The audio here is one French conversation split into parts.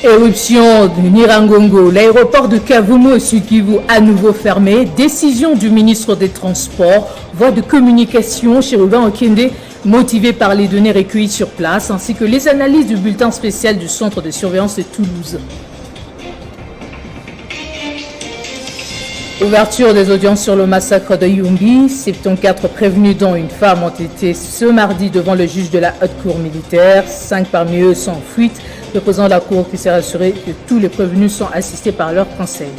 Éruption de Nyiragongo, l'aéroport de Kavumu au Sud Kivu à nouveau fermé. Décision du ministre des Transports, voie de communication chez Ruben Okende, motivé par les données recueillies sur place, ainsi que les analyses du bulletin spécial du centre de surveillance de Toulouse. Ouverture des audiences sur le massacre de Yumbi. 74 prévenus dont une femme ont été ce mardi devant le juge de la haute cour militaire. 5 parmi eux sont en fuite. Le président de la cour qui s'est rassuré que tous les prévenus sont assistés par leur conseil.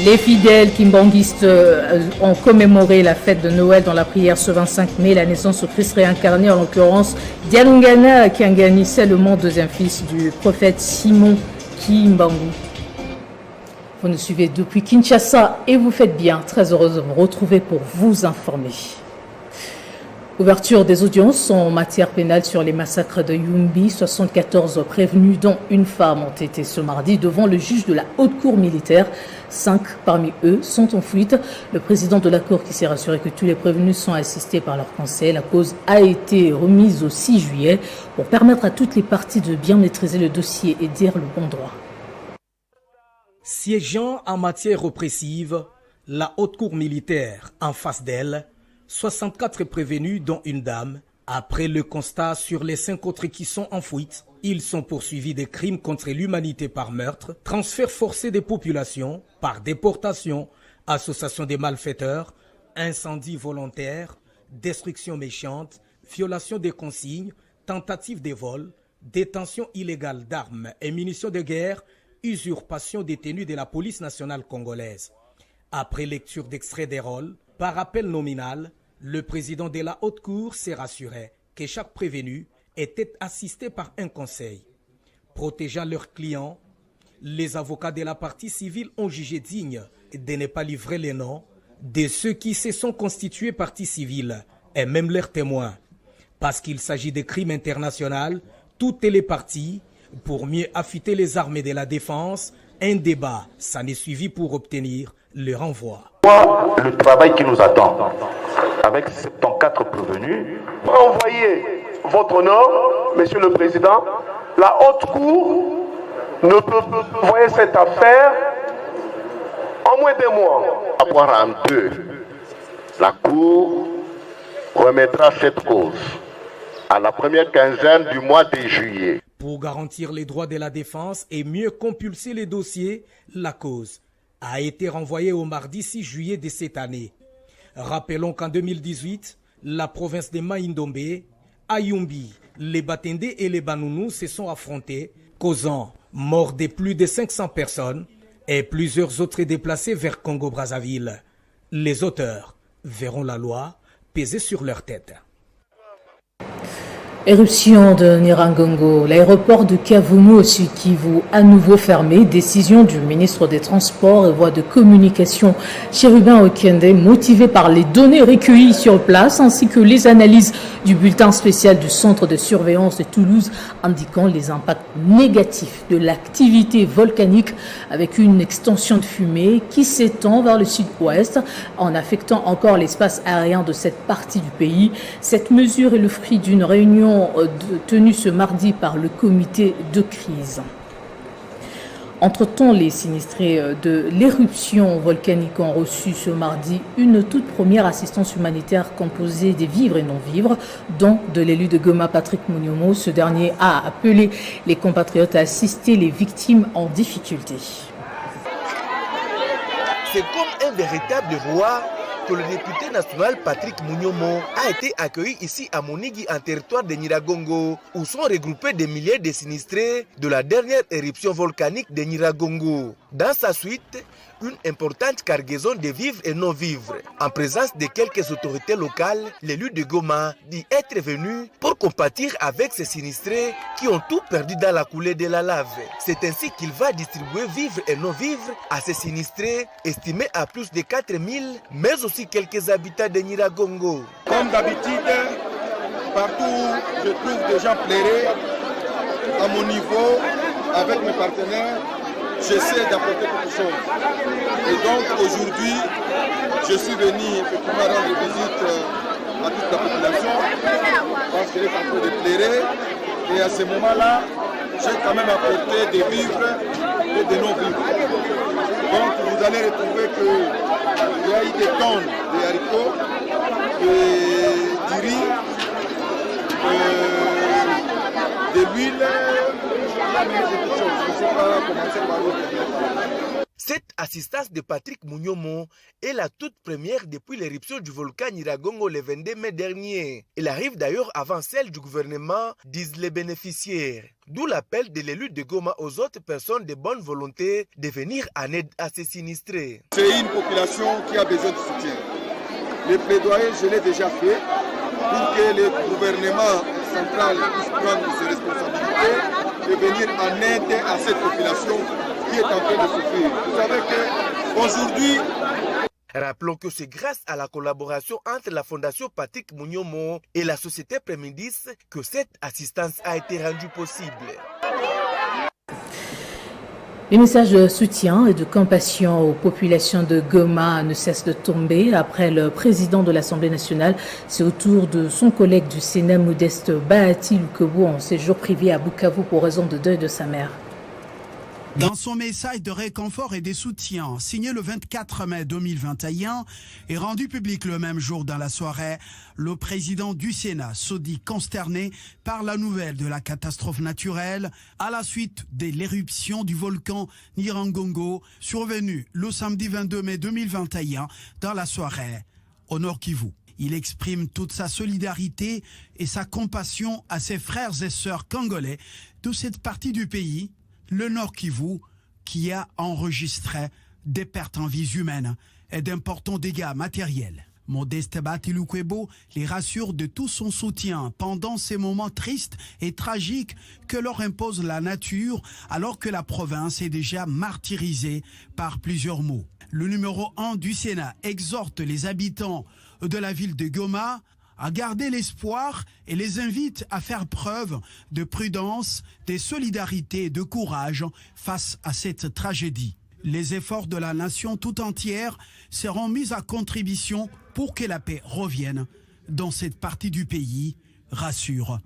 Les fidèles kimbanguistes ont commémoré la fête de Noël dans la prière ce 25 mai, la naissance au Christ réincarné, en l'occurrence Dialungana Kiangani, c'est le deuxième fils du prophète Simon Kimbangu. Vous nous suivez depuis Kinshasa et vous faites bien. Très heureuse de vous retrouver pour vous informer. Ouverture des audiences en matière pénale sur les massacres de Yumbi. 74 prévenus, dont une femme, ont été ce mardi devant le juge de la haute cour militaire. 5 parmi eux sont en fuite. Le président de la cour qui s'est rassuré que tous les prévenus sont assistés par leur conseil. La cause a été remise au 6 juillet pour permettre à toutes les parties de bien maîtriser le dossier et dire le bon droit. Siégeant en matière répressive, la haute cour militaire en face d'elle, 64 prévenus dont une dame. Après le constat sur les 5 autres qui sont en fuite, ils sont poursuivis des crimes contre l'humanité par meurtre, transfert forcé des populations, par déportation, association des malfaiteurs, incendie volontaire, destruction méchante, violation des consignes, tentative de vol, détention illégale d'armes et munitions de guerre, usurpation des tenues de la police nationale congolaise. Après lecture d'extraits des rôles, par appel nominal, le président de la haute cour s'est rassuré que chaque prévenu était assisté par un conseil. Protégeant leurs clients, les avocats de la partie civile ont jugé digne de ne pas livrer les noms de ceux qui se sont constitués partie civile et même leurs témoins. Parce qu'il s'agit de crimes internationaux, toutes les parties, pour mieux affûter les armées de la défense, un débat s'en est suivi pour obtenir le renvoi. Le travail qui nous attend, avec 74 prévenus, envoyez votre nom, Monsieur le Président. La haute cour ne peut envoyer cette affaire en moins d'1 mois. Avoir en 2, la cour remettra cette cause à la première quinzaine du mois de juillet. Pour garantir les droits de la défense et mieux compulser les dossiers, la cause a été renvoyée au mardi 6 juillet de cette année. Rappelons qu'en 2018, la province de Maïndombe, à Yumbi, les Batende et les Banounous se sont affrontés, causant mort de plus de 500 personnes et plusieurs autres déplacés vers Congo-Brazzaville. Les auteurs verront la loi peser sur leur tête. Éruption de Nyiragongo, l'aéroport de Kavumu au Sud Kivu à nouveau fermé. Décision du ministre des Transports et voies de communication Ruben Okende, motivé par les données recueillies sur place ainsi que les analyses du bulletin spécial du centre de surveillance de Toulouse indiquant les impacts négatifs de l'activité volcanique avec une extension de fumée qui s'étend vers le sud-ouest en affectant encore l'espace aérien de cette partie du pays. Cette mesure est le fruit d'une réunion tenue ce mardi par le comité de crise. Entre-temps, les sinistrés de l'éruption volcanique ont reçu ce mardi une toute première assistance humanitaire composée des vivres et non-vivres, dont de l'élu de Goma, Patrick Munyomo. Ce dernier a appelé les compatriotes à assister les victimes en difficulté. C'est comme un véritable roi que le député national Patrick Munyomo a été accueilli ici à Monigi en territoire de Nyiragongo, où sont regroupés des milliers de sinistrés de la dernière éruption volcanique de Nyiragongo. Dans sa suite, une importante cargaison de vivres et non-vivres. En présence de quelques autorités locales, l'élu de Goma dit être venu pour compatir avec ces sinistrés qui ont tout perdu dans la coulée de la lave. C'est ainsi qu'il va distribuer vivres et non-vivres à ces sinistrés, estimés à plus de 4000, mais aussi quelques habitants de Nyiragongo. Comme d'habitude, partout où je trouve des gens plairés, à mon niveau, avec mes partenaires, j'essaie d'apporter quelque chose. Et donc aujourd'hui, je suis venu effectivement rendre visite à toute la population parce je l'ai en train de pleurer. Et à ce moment-là, j'ai quand même apporté des vivres et des non-vivres. Donc vous allez retrouver qu'il y a eu des tonnes de haricots, du riz, de l'huile, je ne sais pas commencer par où. Cette assistance de Patrick Munyonmo est la toute première depuis l'éruption du volcan Nyiragongo le 22 mai dernier. Elle arrive d'ailleurs avant celle du gouvernement, disent les bénéficiaires. D'où l'appel de l'élu de Goma aux autres personnes de bonne volonté de venir en aide à ces sinistrés. C'est une population qui a besoin de soutien. Le plaidoyer, je l'ai déjà fait pour que le gouvernement central puisse prendre ses responsabilités et venir en aide à cette population qui est en train de souffrir. Vous savez qu'aujourd'hui... Rappelons que c'est grâce à la collaboration entre la Fondation Patrick Munyonmo et la société Prémidis que cette assistance a été rendue possible. Les messages de soutien et de compassion aux populations de Goma ne cessent de tomber. Après le président de l'Assemblée nationale, c'est au tour de son collègue du Sénat, Modeste Bahati Lukwebo, en séjour privé à Bukavu pour raison de deuil de sa mère. Dans son message de réconfort et de soutien, signé le 24 mai 2021 et rendu public le même jour dans la soirée, le président du Sénat se dit consterné par la nouvelle de la catastrophe naturelle à la suite de l'éruption du volcan Nyiragongo survenue le samedi 22 mai 2021 dans la soirée au Nord Kivu. Il exprime toute sa solidarité et sa compassion à ses frères et sœurs congolais de cette partie du pays, le Nord Kivu, qui a enregistré des pertes en vies humaines et d'importants dégâts matériels. Modeste Bahati Lukwebo les rassure de tout son soutien pendant ces moments tristes et tragiques que leur impose la nature alors que la province est déjà martyrisée par plusieurs maux. Le numéro 1 du Sénat exhorte les habitants de la ville de Goma à garder l'espoir et les invite à faire preuve de prudence, de solidarité et de courage face à cette tragédie. Les efforts de la nation tout entière seront mis à contribution pour que la paix revienne dans cette partie du pays, rassure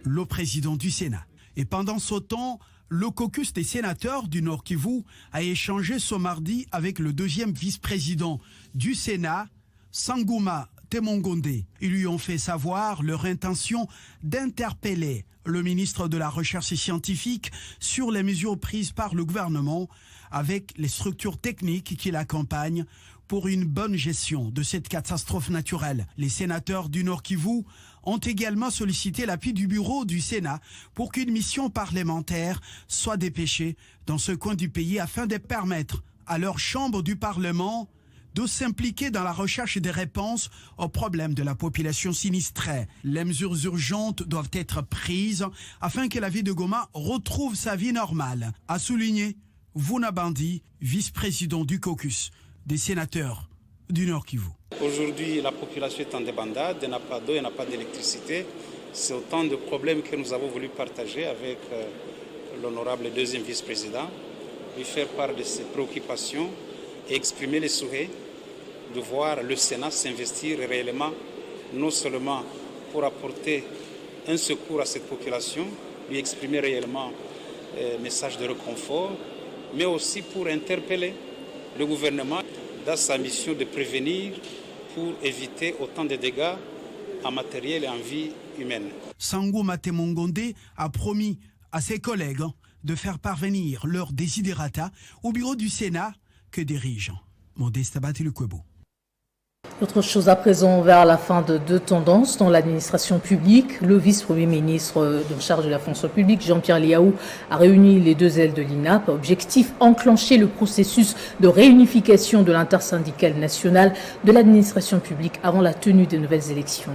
le président du Sénat. Et pendant ce temps, le caucus des sénateurs du Nord Kivu a échangé ce mardi avec le deuxième vice-président du Sénat, Sangouma Temongonde. Ils lui ont fait savoir leur intention d'interpeller le ministre de la Recherche scientifique sur les mesures prises par le gouvernement avec les structures techniques qui l'accompagnent pour une bonne gestion de cette catastrophe naturelle. Les sénateurs du Nord Kivu ont également sollicité l'appui du bureau du Sénat pour qu'une mission parlementaire soit dépêchée dans ce coin du pays afin de permettre à leur chambre du Parlement de s'impliquer dans la recherche des réponses aux problèmes de la population sinistrée. Les mesures urgentes doivent être prises afin que la ville de Goma retrouve sa vie normale, a souligné Vuna Bandi, vice-président du caucus des sénateurs du Nord Kivu. Aujourd'hui, la population est en débandade, elle n'a pas d'eau, elle n'a pas d'électricité. C'est autant de problèmes que nous avons voulu partager avec l'honorable deuxième vice-président, lui faire part de ses préoccupations et exprimer les souhaits de voir le Sénat s'investir réellement, non seulement pour apporter un secours à cette population, lui exprimer réellement un message de réconfort, mais aussi pour interpeller le gouvernement dans sa mission de prévenir pour éviter autant de dégâts en matériel et en vie humaine. Sangouma Temongonde a promis à ses collègues de faire parvenir leurs desiderata au bureau du Sénat que dirige Modeste Bahati Lukwebo. Autre chose à présent, vers la fin de deux tendances dans l'administration publique. Le vice-premier ministre en charge de la fonction publique, Jean-Pierre Liaou, a réuni les deux ailes de l'INAP. Objectif, enclencher le processus de réunification de l'intersyndicale nationale de l'administration publique avant la tenue des nouvelles élections.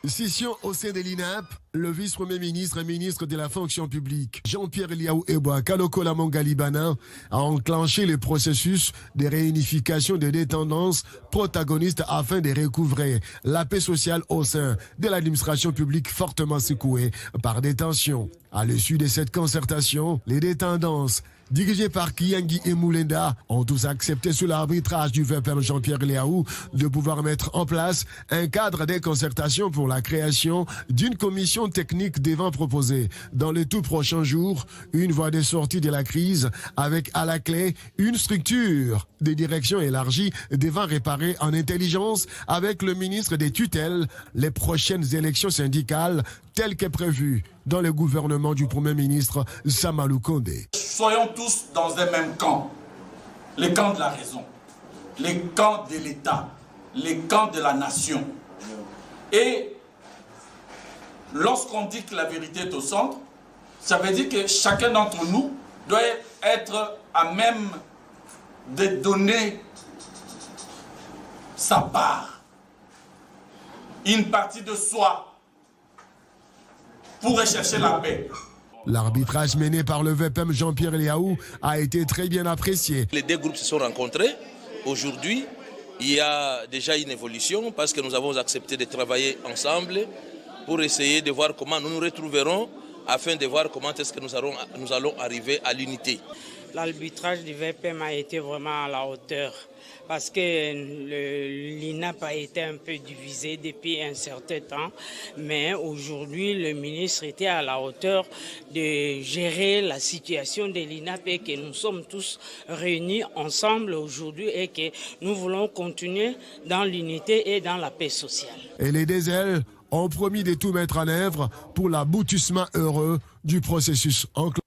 Scission au sein de l'INAP, le vice-premier ministre et ministre de la fonction publique, Jean-Pierre Liaou Eboa Kaloko Lamanga-Libana, a enclenché le processus de réunification des deux tendances protagonistes afin de recouvrer la paix sociale au sein de l'administration publique fortement secouée par des tensions. À l'issue de cette concertation, les deux tendances dirigés par Kiyangi et Moulenda, ont tous accepté sous l'arbitrage du VPM Jean-Pierre Liaou de pouvoir mettre en place un cadre de concertation pour la création d'une commission technique devant proposer dans les tout prochains jours une voie de sortie de la crise avec à la clé une structure de direction élargie devant réparer en intelligence avec le ministre des tutelles les prochaines élections syndicales telles que prévues dans le gouvernement du Premier ministre Samalou Kondé. Soyons tous dans un même camp, les camps de la raison, les camps de l'État, les camps de la nation. Et lorsqu'on dit que la vérité est au centre, ça veut dire que chacun d'entre nous doit être à même de donner sa part, une partie de soi, pour rechercher la paix. L'arbitrage mené par le VPM Jean-Pierre Liaou a été très bien apprécié. Les deux groupes se sont rencontrés. Aujourd'hui, il y a déjà une évolution parce que nous avons accepté de travailler ensemble pour essayer de voir comment nous nous retrouverons afin de voir comment est-ce que nous allons arriver à l'unité. L'arbitrage du VPM a été vraiment à la hauteur parce que l'INAP a été un peu divisé depuis un certain temps, mais aujourd'hui le ministre était à la hauteur de gérer la situation de l'INAP et que nous sommes tous réunis ensemble aujourd'hui et que nous voulons continuer dans l'unité et dans la paix sociale. Et les deux ailes ont promis de tout mettre en œuvre pour l'aboutissement heureux du processus enclenché.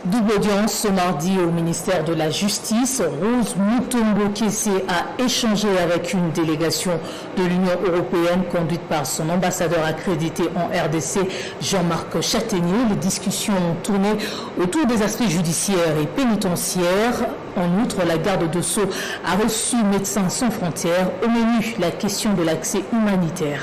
Double audience ce mardi au ministère de la Justice. Rose Mutombo Kessé a échangé avec une délégation de l'Union européenne conduite par son ambassadeur accrédité en RDC, Jean-Marc Châtaignier. Les discussions ont tourné autour des aspects judiciaires et pénitentiaires. En outre, la garde de Sceaux a reçu Médecins sans frontières. Au menu, la question de l'accès humanitaire.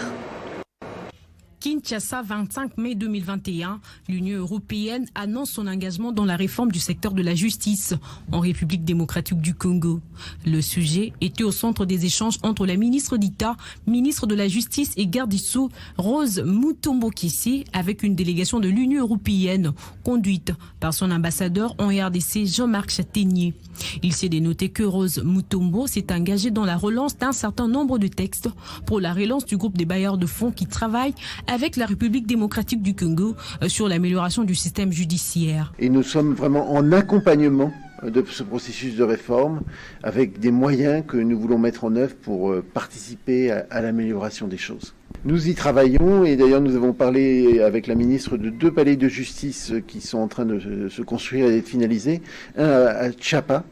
Kinshasa, 25 mai 2021, l'Union européenne annonce son engagement dans la réforme du secteur de la justice en République démocratique du Congo. Le sujet était au centre des échanges entre la ministre d'État, ministre de la Justice et garde des Sceaux, Rose Mutombo Kessé, avec une délégation de l'Union européenne conduite par son ambassadeur en RDC, Jean-Marc Châtaignier. Il s'est dénoté que Rose Mutombo s'est engagée dans la relance d'un certain nombre de textes pour la relance du groupe des bailleurs de fonds qui travaillent avec la République démocratique du Congo sur l'amélioration du système judiciaire. Et nous sommes vraiment en accompagnement de ce processus de réforme avec des moyens que nous voulons mettre en œuvre pour participer à l'amélioration des choses. Nous y travaillons et d'ailleurs nous avons parlé avec la ministre de 2 palais de justice qui sont en train de se construire et d'être finalisés. Un à Tchapa,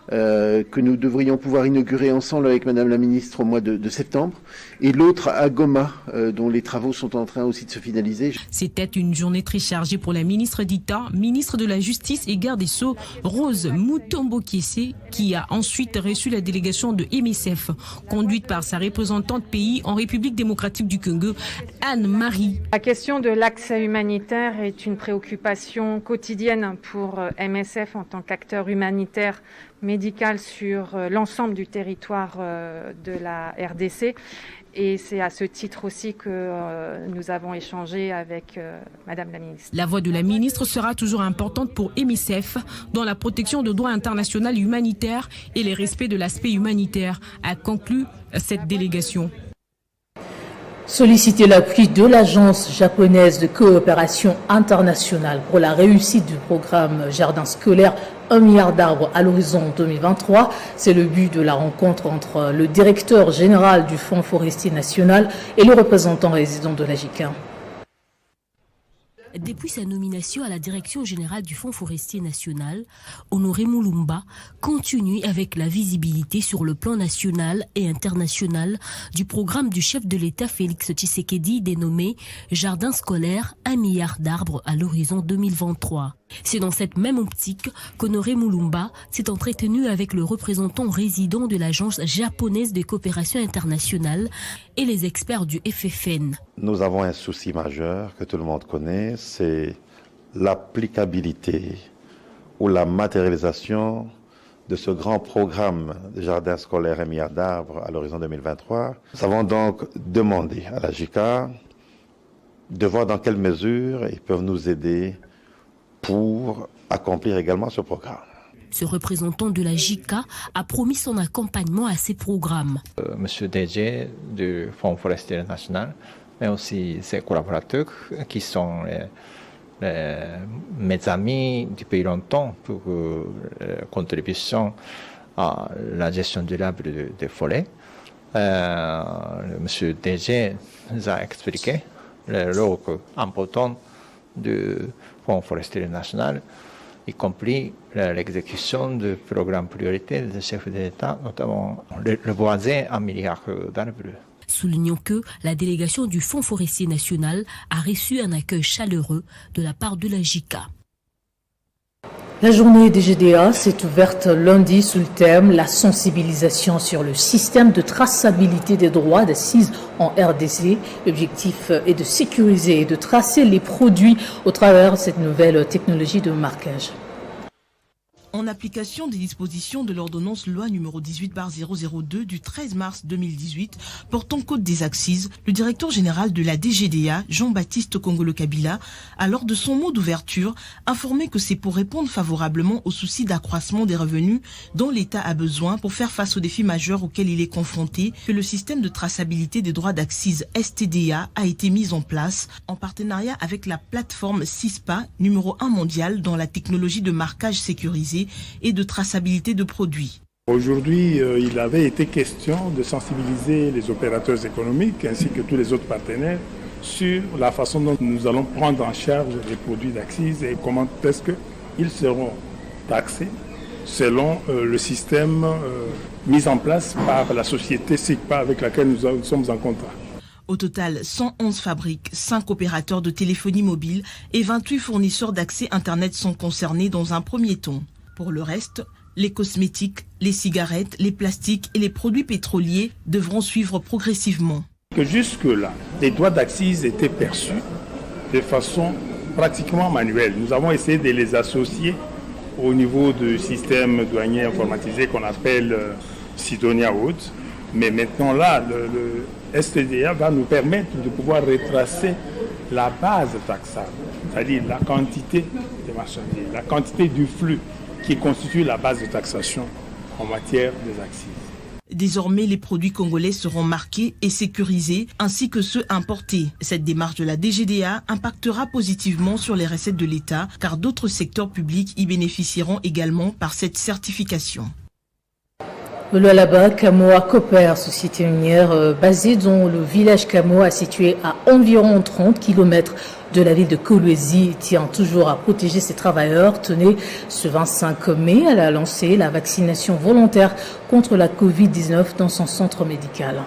que nous devrions pouvoir inaugurer ensemble avec Madame la ministre au mois de septembre, et l'autre à Goma, dont les travaux sont en train aussi de se finaliser. C'était une journée très chargée pour la ministre d'État, ministre de la Justice et garde des Sceaux, Rose Mutombo Kessé, qui a ensuite reçu la délégation de MSF, conduite par sa représentante pays en République démocratique du Congo, Anne-Marie. La question de l'accès humanitaire est une préoccupation quotidienne pour MSF en tant qu'acteur humanitaire médical sur l'ensemble du territoire de la RDC. Et c'est à ce titre aussi que nous avons échangé avec Madame la ministre. La voix de la ministre sera toujours importante pour MSF dans la protection de droits internationaux humanitaires et le respect de l'aspect humanitaire, a conclu cette délégation. Solliciter l'appui de l'Agence japonaise de coopération internationale pour la réussite du programme Jardin scolaire 1 milliard d'arbres à l'horizon 2023. C'est le but de la rencontre entre le directeur général du Fonds forestier national et le représentant résident de la JICA. Depuis sa nomination à la direction générale du Fonds forestier national, Honoré Mulumba continue avec la visibilité sur le plan national et international du programme du chef de l'État Félix Tshisekedi dénommé Jardin scolaire 1 milliard d'arbres à l'horizon 2023. C'est dans cette même optique qu'Honoré Mulumba s'est entretenu avec le représentant résident de l'Agence japonaise de coopération internationale et les experts du FFN. Nous avons un souci majeur que tout le monde connaît, c'est l'applicabilité ou la matérialisation de ce grand programme de jardin scolaire 1 milliard d'arbres à l'horizon 2023. Nous avons donc demandé à la JICA de voir dans quelle mesure ils peuvent nous aider pour accomplir également ce programme. Ce représentant de la JICA a promis son accompagnement à ces programmes. Monsieur DG du Fonds forestier national, mais aussi ses collaborateurs qui sont mes amis depuis longtemps pour contribution à la gestion durable des forêts. Monsieur DG nous a expliqué le rôle important du Fonds forestier national, y compris l'exécution de programmes prioritaires des chefs de l'État, notamment le boiser 1 milliard d'arbres. Soulignons que la délégation du Fonds forestier national a reçu un accueil chaleureux de la part de la JICA. La journée des GDA s'est ouverte lundi sous le thème « La sensibilisation sur le système de traçabilité des droits d'assises en RDC ». L'objectif est de sécuriser et de tracer les produits au travers de cette nouvelle technologie de marquage. En application des dispositions de l'ordonnance loi numéro 18/002 du 13 mars 2018 portant code des accises, le directeur général de la DGDA, Jean-Baptiste Kongolo Kabila, a lors de son mot d'ouverture informé que c'est pour répondre favorablement aux soucis d'accroissement des revenus dont l'État a besoin pour faire face aux défis majeurs auxquels il est confronté que le système de traçabilité des droits d'accise STDA a été mis en place en partenariat avec la plateforme CISPA, numéro 1 mondial dans la technologie de marquage sécurisé et de traçabilité de produits. Aujourd'hui, il avait été question de sensibiliser les opérateurs économiques ainsi que tous les autres partenaires sur la façon dont nous allons prendre en charge les produits d'accise et comment est-ce qu'ils seront taxés selon le système mis en place par la société SICPA avec laquelle nous sommes en contrat. Au total, 111 fabriques, 5 opérateurs de téléphonie mobile et 28 fournisseurs d'accès Internet sont concernés dans un premier temps. Pour le reste, les cosmétiques, les cigarettes, les plastiques et les produits pétroliers devront suivre progressivement. Que jusque-là, les droits d'accise étaient perçus de façon pratiquement manuelle. Nous avons essayé de les associer au niveau du système douanier informatisé qu'on appelle Sidonia Haute. Mais maintenant là, le STDA va nous permettre de pouvoir retracer la base taxable, c'est-à-dire la quantité des marchandises, la quantité du flux qui constitue la base de taxation en matière des accises. Désormais, les produits congolais seront marqués et sécurisés, ainsi que ceux importés. Cette démarche de la DGDA impactera positivement sur les recettes de l'État, car d'autres secteurs publics y bénéficieront également par cette certification. Le Lualaba, Kamoa Copper, société minière basée dans le village Kamoa, situé à environ 30 km de la ville de Kolwezi, tient toujours à protéger ses travailleurs. Tenez, ce 25 mai, elle a lancé la vaccination volontaire contre la Covid-19 dans son centre médical.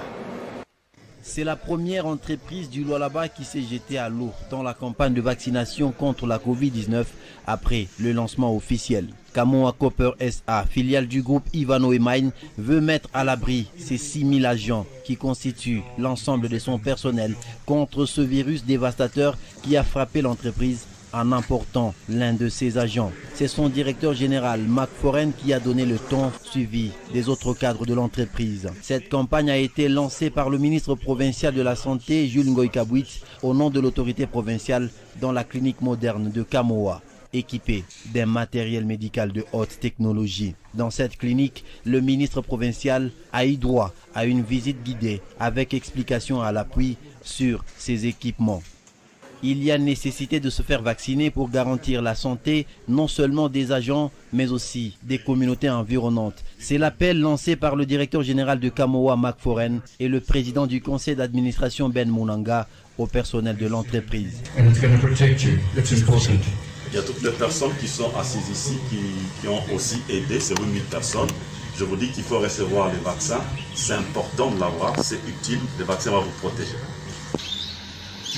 C'est la première entreprise du Lualaba qui s'est jetée à l'eau dans la campagne de vaccination contre la Covid-19 après le lancement officiel. Kamoa Copper SA, filiale du groupe Ivano et Mine, veut mettre à l'abri ses 6000 agents qui constituent l'ensemble de son personnel contre ce virus dévastateur qui a frappé l'entreprise en emportant l'un de ses agents. C'est son directeur général, Mac Foren, qui a donné le ton, suivi des autres cadres de l'entreprise. Cette campagne a été lancée par le ministre provincial de la Santé, Jules Ngoy Kabwit, au nom de l'autorité provinciale dans la clinique moderne de Kamoa, équipée d'un matériel médical de haute technologie. Dans cette clinique, le ministre provincial a eu droit à une visite guidée avec explication à l'appui sur ses équipements. Il y a nécessité de se faire vacciner pour garantir la santé non seulement des agents, mais aussi des communautés environnantes. C'est l'appel lancé par le directeur général de Kamoa, Mac Foren, et le président du conseil d'administration, Ben Mounanga, au personnel de l'entreprise. Il y a toutes les personnes qui sont assises ici qui ont aussi aidé ces 8000 personnes. Je vous dis qu'il faut recevoir les vaccins. C'est important de l'avoir, c'est utile. Les vaccins vont vous protéger.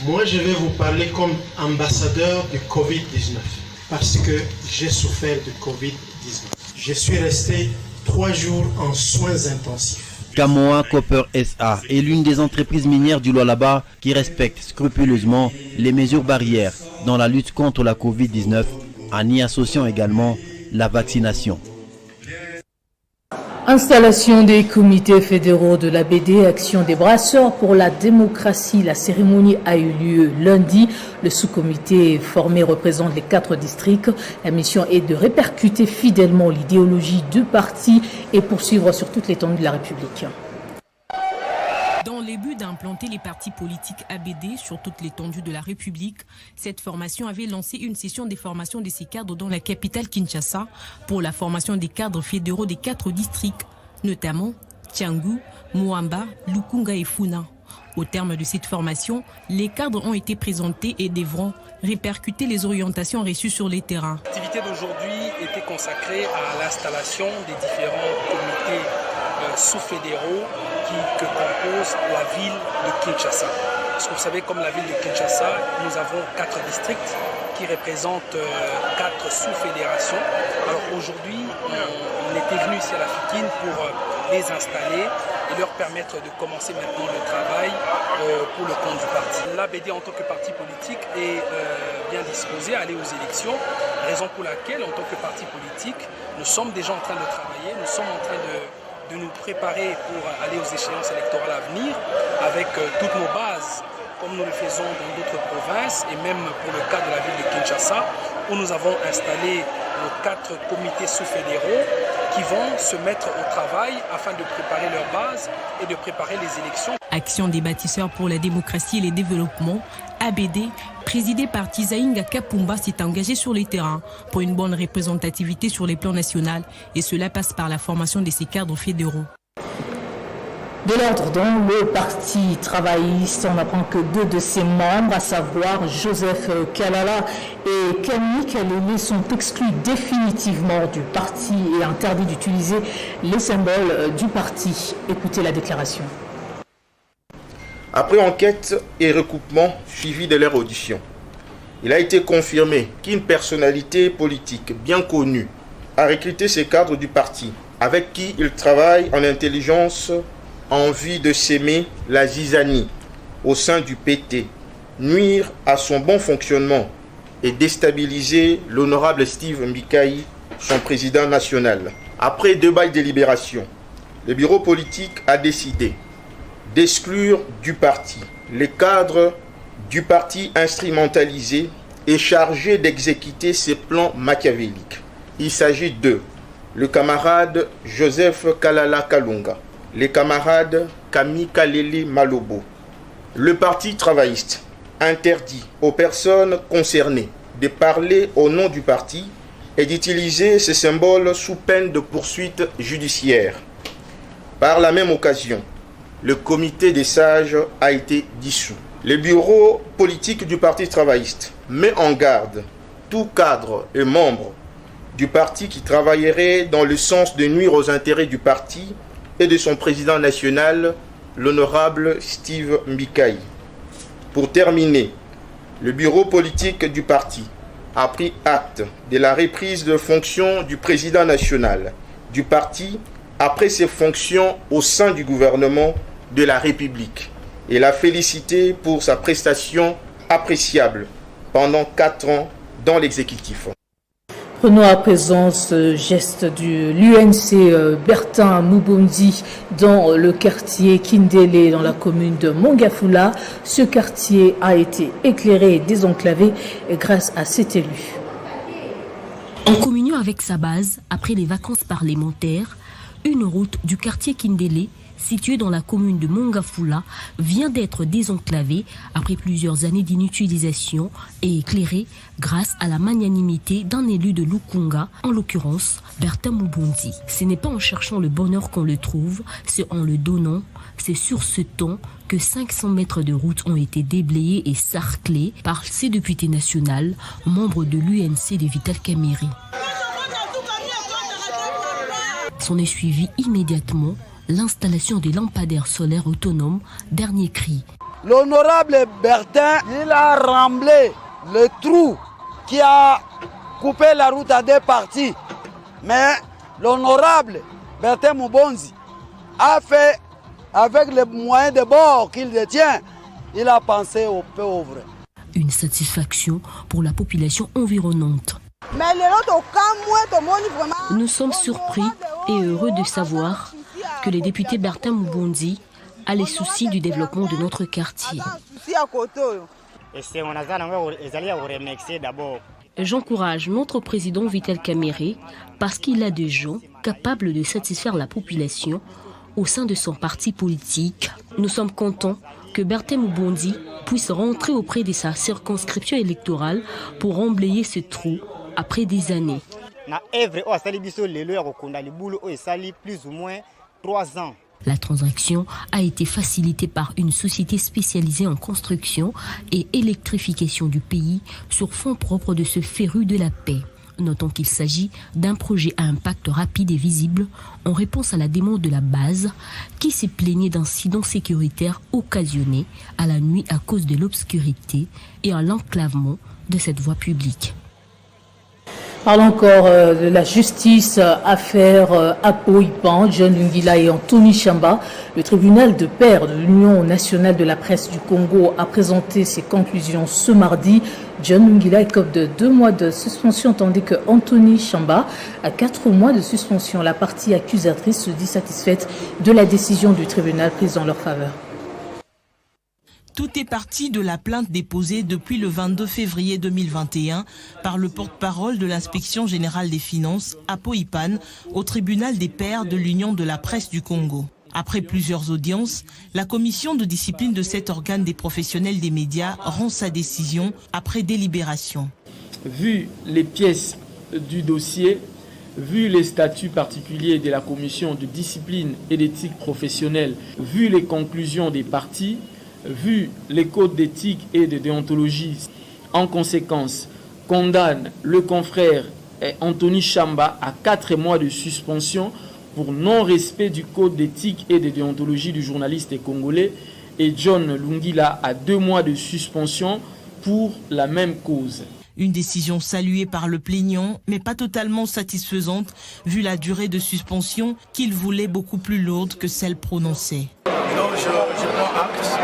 Moi, je vais vous parler comme ambassadeur de Covid-19 parce que j'ai souffert de Covid-19. Je suis resté 3 jours en soins intensifs. Kamoa Copper SA est l'une des entreprises minières du Lualaba qui respecte scrupuleusement les mesures barrières dans la lutte contre la Covid-19 en y associant également la vaccination. Installation des comités fédéraux de l'ABD, action des brasseurs pour la démocratie. La cérémonie a eu lieu lundi. Le sous-comité formé représente les 4 districts. La mission est de répercuter fidèlement l'idéologie du parti et poursuivre sur toute l'étendue de la République. Dans le but d'implanter les partis politiques ABD sur toute l'étendue de la République, cette formation avait lancé une session de formation de ces cadres dans la capitale Kinshasa pour la formation des cadres fédéraux des 4 districts, notamment Tiangou, Moamba, Lukunga et Funa. Au terme de cette formation, les cadres ont été présentés et devront répercuter les orientations reçues sur les terrains. L'activité d'aujourd'hui était consacrée à l'installation des différents comités sous-fédéraux que compose la ville de Kinshasa. Parce que vous savez, comme la ville de Kinshasa, nous avons 4 districts qui représentent 4 sous-fédérations. Alors aujourd'hui, on était venu ici à la FIKIN pour les installer et leur permettre de commencer maintenant le travail pour le compte du parti. L'ABD en tant que parti politique est bien disposé à aller aux élections, raison pour laquelle en tant que parti politique, nous sommes déjà en train de travailler, nous sommes en train de nous préparer pour aller aux échéances électorales à venir avec toutes nos bases, comme nous le faisons dans d'autres provinces et même pour le cas de la ville de Kinshasa, où nous avons installé nos 4 comités sous-fédéraux qui vont se mettre au travail afin de préparer leurs bases et de préparer les élections. Action des bâtisseurs pour la démocratie et le développement, ABD, présidé par Tizaïnga Kapumba, s'est engagé sur les terrains pour une bonne représentativité sur les plans nationaux et cela passe par la formation de ces cadres fédéraux. De l'ordre dans le parti travailliste, on apprend que 2 de ses membres, à savoir Joseph Kalala et Camille Kalele, sont exclus définitivement du parti et interdits d'utiliser les symboles du parti. Écoutez la déclaration. Après enquête et recoupement suivi de leur audition, il a été confirmé qu'une personnalité politique bien connue a recruté ces cadres du parti, avec qui il travaille en intelligence en vue de s'aimer la zizanie au sein du PT, nuire à son bon fonctionnement et déstabiliser l'honorable Steve Mbikai, son président national. Après 2 bails de délibération, le bureau politique a décidé d'exclure du parti les cadres du parti instrumentalisés et chargés d'exécuter ses plans machiavéliques. Il s'agit de le camarade Joseph Kalala Kalunga, les camarades Camille Kalele Malobo. Le parti travailliste interdit aux personnes concernées de parler au nom du parti et d'utiliser ces symboles sous peine de poursuite judiciaire. Par la même occasion, le comité des sages a été dissous. Le bureau politique du parti travailliste met en garde tout cadre et membre du parti qui travaillerait dans le sens de nuire aux intérêts du parti et de son président national, l'honorable Steve Mbikai. Pour terminer, le bureau politique du parti a pris acte de la reprise de fonctions du président national du parti après ses fonctions au sein du gouvernement de la République et l'a félicité pour sa prestation appréciable pendant 4 ans dans l'exécutif. Prenons à présent ce geste de l'UNC Bertin Mubondi dans le quartier Kindele dans la commune de Mongafula. Ce quartier a été éclairé et désenclavé grâce à cet élu. En communion avec sa base, après les vacances parlementaires, une route du quartier Kindele, située dans la commune de Mongafula, vient d'être désenclavée après plusieurs années d'inutilisation et éclairée grâce à la magnanimité d'un élu de Lukunga, en l'occurrence Bertin Mubondi. Ce n'est pas en cherchant le bonheur qu'on le trouve, c'est en le donnant. C'est sur ce ton que 500 mètres de route ont été déblayés et sarclés par ces députés nationaux, membres de l'UNC de Vital Kamerhe. S'en est suivi immédiatement l'installation des lampadaires solaires autonomes, dernier cri. L'honorable Bertin, il a remblé le trou qui a coupé la route à 2 parties. Mais l'honorable Bertin Mubondi a fait, avec les moyens de bord qu'il détient, il a pensé aux pauvres. Une satisfaction pour la population environnante. Mais Nous sommes surpris est heureux de savoir que le député Bertin Mubondi a les soucis du développement de notre quartier. J'encourage notre président Vital Kamerhe parce qu'il a des gens capables de satisfaire la population au sein de son parti politique. Nous sommes contents que Bertin Mubondi puisse rentrer auprès de sa circonscription électorale pour emblayer ce trou après des années. La transaction a été facilitée par une société spécialisée en construction et électrification du pays sur fonds propres de ce féru de la paix. Notons qu'il s'agit d'un projet à impact rapide et visible en réponse à la demande de la base qui s'est plaignée d'incidents sécuritaires occasionnés à la nuit à cause de l'obscurité et à l'enclavement de cette voie publique. Parlons encore de la justice, affaire Apo-Ipan, John Lungila et Anthony Chamba. Le tribunal de paix de l'Union nationale de la presse du Congo a présenté ses conclusions ce mardi. John Lungila écope de 2 mois de suspension, tandis que Anthony Chamba a 4 mois de suspension. La partie accusatrice se dit satisfaite de la décision du tribunal prise en leur faveur. Tout est parti de la plainte déposée depuis le 22 février 2021 par le porte-parole de l'inspection générale des finances, Apo-Ipan, au tribunal des pairs de l'Union de la presse du Congo. Après plusieurs audiences, la commission de discipline de cet organe des professionnels des médias rend sa décision après délibération. Vu les pièces du dossier, vu les statuts particuliers de la commission de discipline et d'éthique professionnelle, vu les conclusions des parties, vu les codes d'éthique et de déontologie, en conséquence, condamne le confrère Anthony Chamba à 4 mois de suspension pour non-respect du code d'éthique et de déontologie du journaliste congolais et John Lungila à 2 mois de suspension pour la même cause. Une décision saluée par le plaignant, mais pas totalement satisfaisante, vu la durée de suspension qu'il voulait beaucoup plus lourde que celle prononcée. Non, je prends acte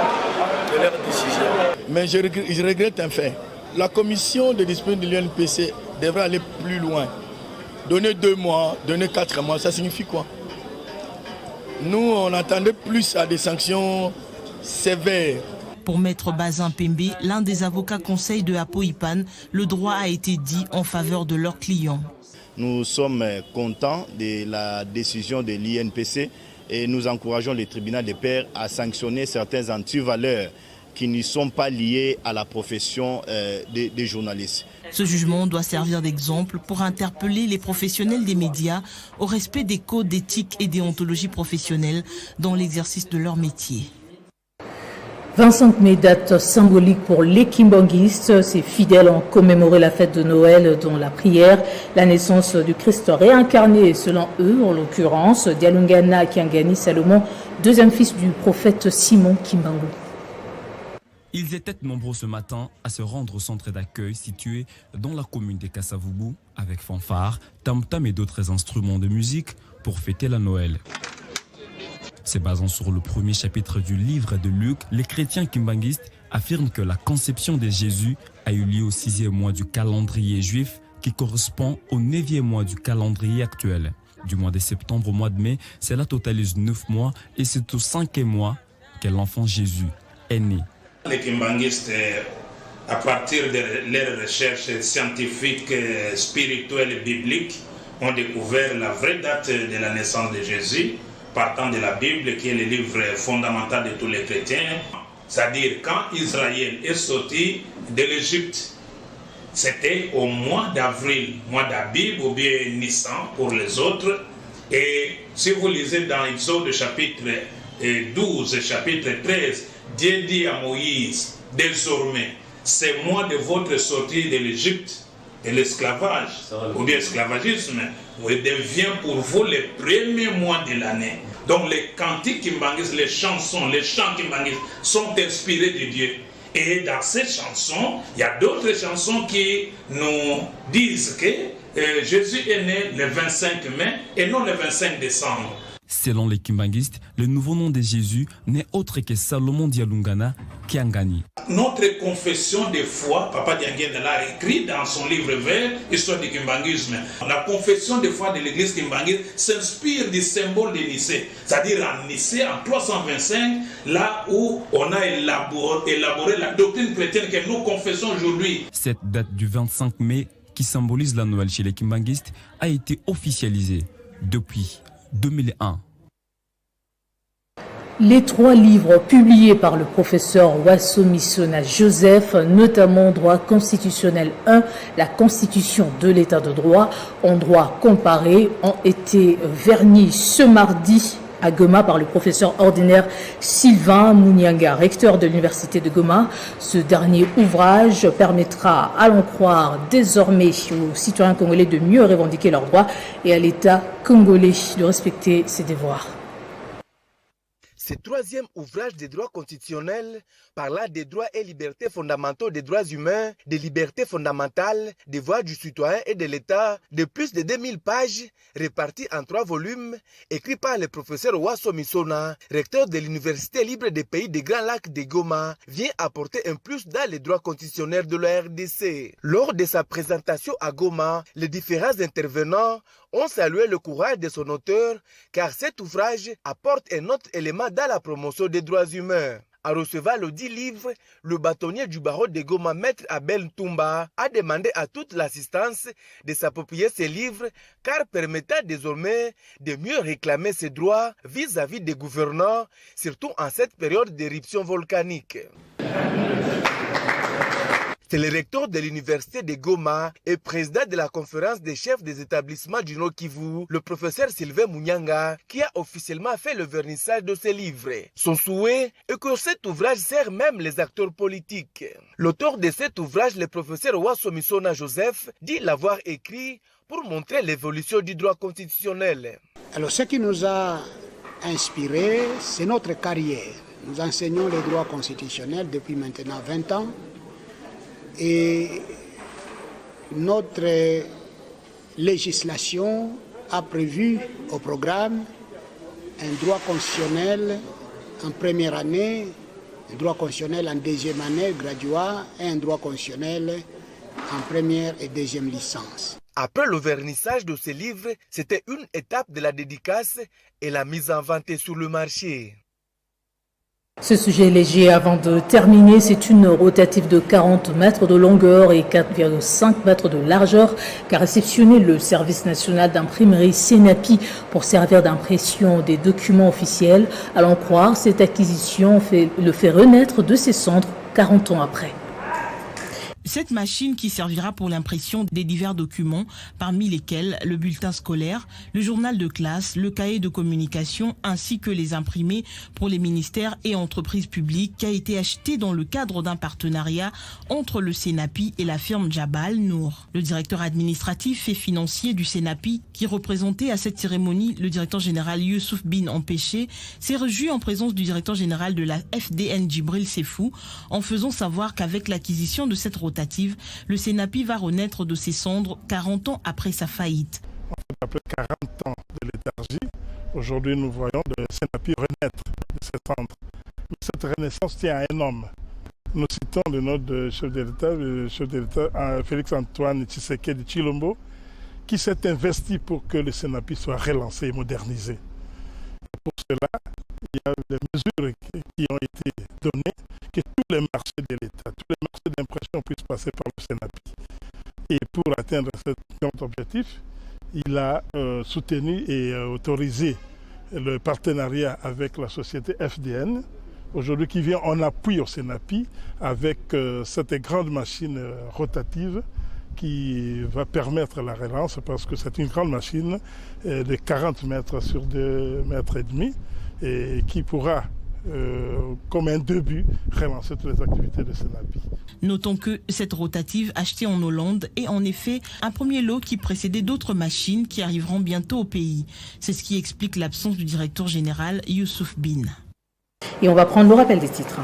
de leur décision. Mais je regrette un fait. La commission de discipline de l'UNPC devrait aller plus loin. Donner 2 mois, donner 4 mois, ça signifie quoi? Nous, on attendait plus à des sanctions sévères. Pour Maître Bazin Pembe, l'un des avocats conseils de Apo-Ipan, le droit a été dit en faveur de leurs clients. Nous sommes contents de la décision de l'INPC et nous encourageons le tribunal des pairs à sanctionner certains antivaleurs qui ne sont pas liés à la profession des journalistes. Ce jugement doit servir d'exemple pour interpeller les professionnels des médias au respect des codes d'éthique et déontologie professionnelle dans l'exercice de leur métier. 25 mai, date symbolique pour les kimbanguistes. Ces fidèles ont commémoré la fête de Noël dont la prière, la naissance du Christ réincarné, selon eux, en l'occurrence, Dialungana Kiangani Salomon, deuxième fils du prophète Simon Kimbangu. Ils étaient nombreux ce matin à se rendre au centre d'accueil situé dans la commune de Kassavubu avec fanfare, tam-tam et d'autres instruments de musique pour fêter la Noël. Se basant sur le premier chapitre du livre de Luc, les chrétiens kimbanguistes affirment que la conception de Jésus a eu lieu au 6e mois du calendrier juif qui correspond au 9e mois du calendrier actuel. Du mois de septembre au mois de mai, cela totalise 9 mois et c'est au 5e mois que l'enfant Jésus est né. Les kimbanguistes, à partir de leurs recherches scientifiques, spirituelles et bibliques, ont découvert la vraie date de la naissance de Jésus, partant de la Bible, qui est le livre fondamental de tous les chrétiens. C'est-à-dire, quand Israël est sorti de l'Égypte, c'était au mois d'avril, mois d'Abib ou bien Nissan pour les autres. Et si vous lisez dans Exode chapitre 12, chapitre 13, Dieu dit à Moïse, désormais, c'est moi de votre sortie de l'Égypte et l'esclavage, ou bien esclavagisme, devient pour vous les premiers mois de l'année. Donc les cantiques kimbanguistes, les chants kimbanguistes sont inspirés de Dieu. Et dans ces chansons, il y a d'autres chansons qui nous disent que Jésus est né le 25 mai et non le 25 décembre. Selon les kimbanguistes, le nouveau nom de Jésus n'est autre que Salomon Dialungana Kiangani. Notre confession de foi, Papa Diangène l'a écrit dans son livre vert, Histoire du kimbanguisme. La confession de foi de l'église kimbanguiste s'inspire du symbole de Nicée. C'est-à-dire en Nicée, en 325, là où on a élaboré la doctrine chrétienne que nous confessons aujourd'hui. Cette date du 25 mai, qui symbolise la Noël chez les kimbanguistes, a été officialisée depuis 2001. Les 3 livres publiés par le professeur Wassomisona Joseph, notamment droit constitutionnel 1, la constitution de l'état de droit, en droit comparé, ont été vernis ce mardi à Goma par le professeur ordinaire Sylvain Mounianga, recteur de l'université de Goma. Ce dernier ouvrage permettra, à l'en croire, désormais aux citoyens congolais de mieux revendiquer leurs droits et à l'État congolais de respecter ses devoirs. Ce 3e ouvrage des droits constitutionnels parlant des droits et libertés fondamentaux des droits humains, des libertés fondamentales, des voix du citoyen et de l'État, de plus de 2000 pages, réparties en 3 volumes, écrits par le professeur Wassomisona, recteur de l'Université libre des pays des Grands Lacs de Goma, vient apporter un plus dans les droits constitutionnels de la RDC. Lors de sa présentation à Goma, les différents intervenants ont salué le courage de son auteur, car cet ouvrage apporte un autre élément dans la promotion des droits humains. À recevoir le 10 livres, le bâtonnier du barreau de Goma, Maître Abel Ntumba, a demandé à toute l'assistance de s'approprier ces livres, car permettant désormais de mieux réclamer ses droits vis-à-vis des gouvernants, surtout en cette période d'éruption volcanique. C'est le recteur de l'université de Goma et président de la conférence des chefs des établissements du Nord Kivu, le professeur Sylvain Mounianga, qui a officiellement fait le vernissage de ses livres. Son souhait est que cet ouvrage sert même les acteurs politiques. L'auteur de cet ouvrage, le professeur Wassomisona Joseph, dit l'avoir écrit pour montrer l'évolution du droit constitutionnel. Alors ce qui nous a inspiré, c'est notre carrière. Nous enseignons les droits constitutionnels depuis maintenant 20 ans. Et notre législation a prévu au programme un droit constitutionnel en première année, un droit constitutionnel en deuxième année, graduat, et un droit constitutionnel en première et deuxième licence. Après le vernissage de ces livres, c'était une étape de la dédicace et la mise en vente sur le marché. Ce sujet léger, avant de terminer, c'est une rotative de 40 mètres de longueur et 4,5 mètres de largeur qu'a réceptionné le service national d'imprimerie Senapi pour servir d'impression des documents officiels. À l'en croire, cette acquisition le fait renaître de ses cendres 40 ans après. Cette machine qui servira pour l'impression des divers documents, parmi lesquels le bulletin scolaire, le journal de classe, le cahier de communication ainsi que les imprimés pour les ministères et entreprises publiques, a été acheté dans le cadre d'un partenariat entre le Senapi et la firme Jabal Nour. Le directeur administratif et financier du Senapi, qui représentait à cette cérémonie le directeur général Youssouf Bin Empêché, s'est réjoui en présence du directeur général de la FDN Djibril Sefou, en faisant savoir qu'avec l'acquisition de cette rotative, le Senapi va renaître de ses cendres 40 ans après sa faillite. Après 40 ans de léthargie, aujourd'hui nous voyons le Senapi renaître de ses cendres. Mais cette renaissance tient à un homme. Nous citons le nom de chef de l'État, Félix-Antoine Tshisekedi Tshilombo, qui s'est investi pour que le Senapi soit relancé et modernisé. Pour cela, il y a des mesures qui ont été données, que tous les marchés de l'État, tous les marchés d'impression puissent passer par le Senapi. Et pour atteindre cet objectif, il a soutenu et autorisé le partenariat avec la société FDN, aujourd'hui qui vient en appui au Senapi avec cette grande machine rotative qui va permettre la relance parce que c'est une grande machine de 40 mètres sur 2,5 mètres et qui pourra, comme un début, relancer toutes les activités de Senapi. Notons que cette rotative achetée en Hollande est en effet un premier lot qui précédait d'autres machines qui arriveront bientôt au pays. C'est ce qui explique l'absence du directeur général Youssouf Bin. Et on va prendre le rappel des titres.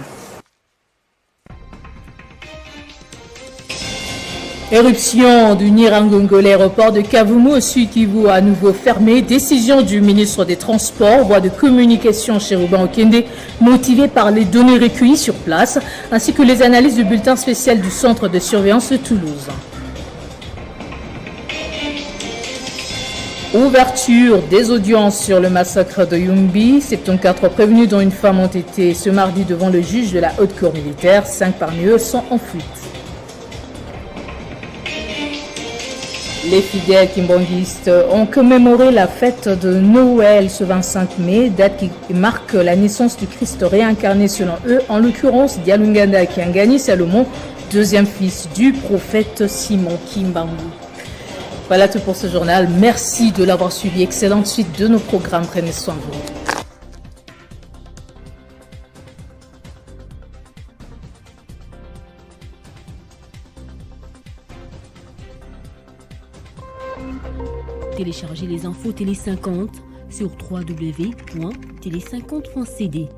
Éruption du Nyiragongo, l'aéroport de Kavumu au Sud Kivu à nouveau fermé. Décision du ministre des Transports, voie de communication Chérubin Okende, motivée par les données recueillies sur place, ainsi que les analyses du bulletin spécial du centre de surveillance de Toulouse. Ouverture des audiences sur le massacre de Yumbi. 74 prévenus dont une femme ont été ce mardi devant le juge de la haute cour militaire. 5 parmi eux sont en fuite. Les fidèles kimbongistes ont commémoré la fête de Noël ce 25 mai, date qui marque la naissance du Christ réincarné selon eux, en l'occurrence Dialunganda Kiangani Salomon, deuxième fils du prophète Simon Kimbangu. Voilà tout pour ce journal. Merci de l'avoir suivi. Excellente suite de nos programmes. Prenez soin de vous. Téléchargez les infos Télé 50 sur www.télé50.cd.